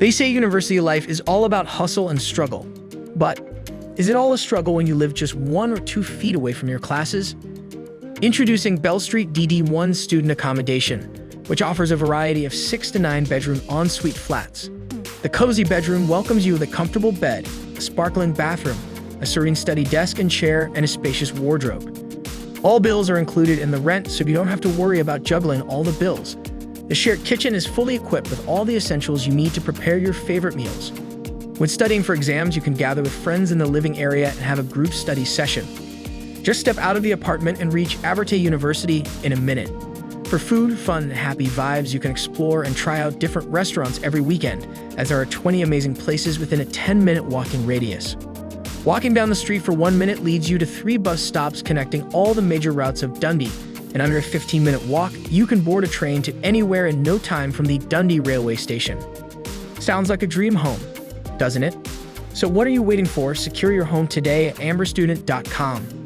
They say university life is all about hustle and struggle. But is it all a struggle when you live just 1 or 2 feet away from your classes? Introducing Street DD1 student accommodation, which offers a variety of 6 to 9 bedroom ensuite flats. The cozy bedroom welcomes you with a comfortable bed, a sparkling bathroom, a serene study desk and chair, and a spacious wardrobe. All bills are included in the rent, so you don't have to worry about juggling all the bills. The shared kitchen is fully equipped with all the essentials you need to prepare your favorite meals. When studying for exams, you can gather with friends in the living area and have a group study session. Just step out of the apartment and reach Abertay University in a minute. For food, fun, and happy vibes, you can explore and try out different restaurants every weekend, as there are 20 amazing places within a 10-minute walking radius. Walking down the street for 1 minute leads you to 3 bus stops connecting all the major routes of Dundee. And under a 15-minute walk, you can board a train to anywhere in no time from the Dundee railway station. Sounds like a dream home, doesn't it? So what are you waiting for? Secure your home today at amberstudent.com.